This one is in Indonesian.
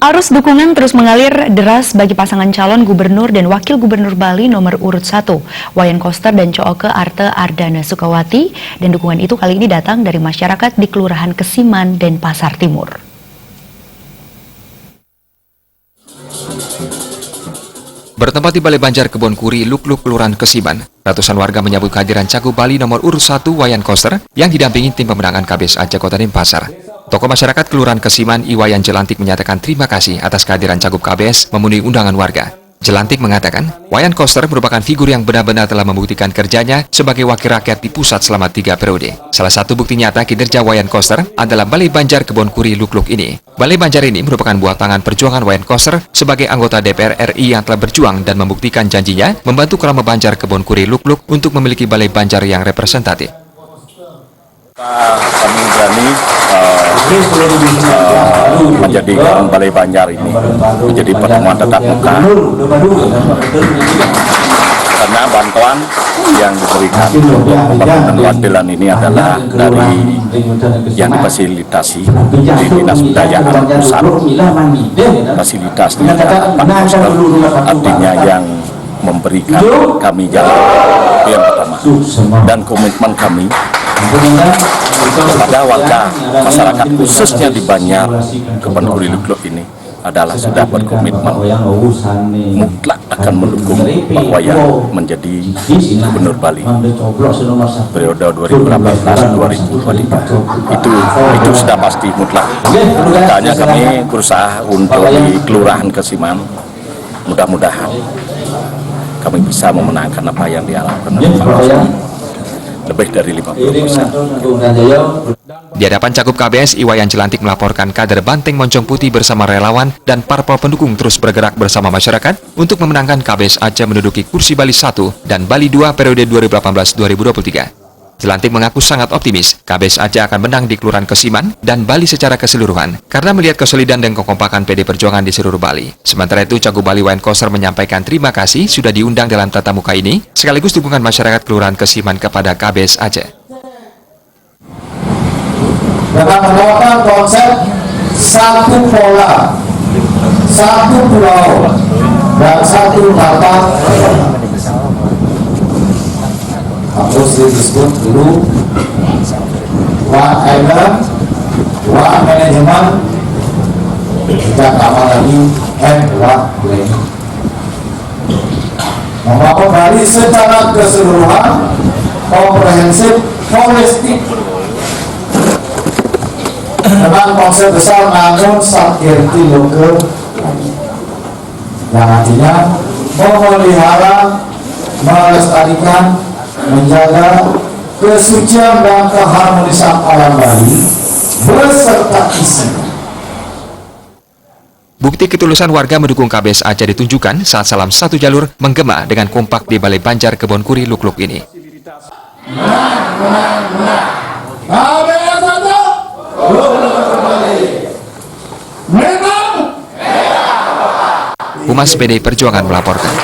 Arus dukungan terus mengalir deras bagi pasangan calon gubernur dan wakil gubernur Bali nomor urut 1, Wayan Koster dan Cooke Arte Ardana Sukawati, dan dukungan itu kali ini datang dari masyarakat di Kelurahan Kesiman, Denpasar Timur. Bertempat di Balai Banjar Kebon Kuri, Luk-Luk, Kelurahan Kesiman, ratusan warga menyambut kehadiran Cagup Bali nomor urut 1 Wayan Koster yang didampingi tim pemenangan KBS Aceh Kota Denpasar. Tokoh masyarakat Kelurahan Kesiman, Iwayan Jelantik menyatakan terima kasih atas kehadiran Cagup KBS memenuhi undangan warga. Jelantik mengatakan, Wayan Koster merupakan figur yang benar-benar telah membuktikan kerjanya sebagai wakil rakyat di pusat selama 3 periode. Salah satu bukti nyata kinerja Wayan Koster adalah Balai Banjar Kebon Kuri Luk-Luk ini. Balai Banjar ini merupakan buah tangan perjuangan Wayan Koster sebagai anggota DPR RI yang telah berjuang dan membuktikan janjinya membantu Kelama Banjar Kebon Kuri Luk-Luk untuk memiliki Balai Banjar yang representatif. Kami berani menjadikan Balai Banjar ini menjadi pertemuan tatap muka karena bantuan yang diberikan pembangunan Wadilan ini adalah dari yang difasilitasi di Dinas Kebudayaan Pusat. Fasilitasnya Pak Koster, artinya yang memberikan kami jalan itu yang pertama, dan komitmen kami kepada warga masyarakat khususnya di Banjar Kebon Kuri Luk-Luk ini adalah sudah berkomitmen mutlak akan mendukung Pak Wayan menjadi Gubernur Bali periode 2018-2023. Itu sudah pasti mutlak. Makanya kami berusaha untuk di Kelurahan Kesiman, mudah-mudahan kami bisa memenangkan apa yang diharapkan oleh Pak Wayan. Lebih dari 50%. Di hadapan Cagup KBS, Iwayan Jelantik melaporkan kader Banteng Moncong Putih bersama relawan dan parpol pendukung terus bergerak bersama masyarakat untuk memenangkan KBS Aceh menduduki kursi Bali 1 dan Bali 2 periode 2018-2023. Jelantik mengaku sangat optimis KBS Aceh akan menang di Kelurahan Kesiman dan Bali secara keseluruhan karena melihat kesolidan dan kekompakan PD Perjuangan di seluruh Bali. Sementara itu, Cagup Bali Wayan Koster menyampaikan terima kasih sudah diundang dalam tatap muka ini, sekaligus dukungan masyarakat Kelurahan Kesiman kepada KBS Aceh. Dengan menerapkan konsep satu pola, satu pulau, dan satu tata, harus disebut dulu One Island, One Management, tidak lama lagi and One Plan. Membangun Bali secara keseluruhan, komprehensif, holistik, dengan konsep besar namun sakirti lokal, yang artinya memelihara, melestarikan, menjaga kesucian dan keharmonisan alam Bali beserta isi. Bukti ketulusan warga mendukung KBS Aceh ditunjukkan saat salam satu jalur menggema dengan kompak di Balai Banjar Kebon Kuri Luk-Luk ini. Humas PD Perjuangan melaporkan.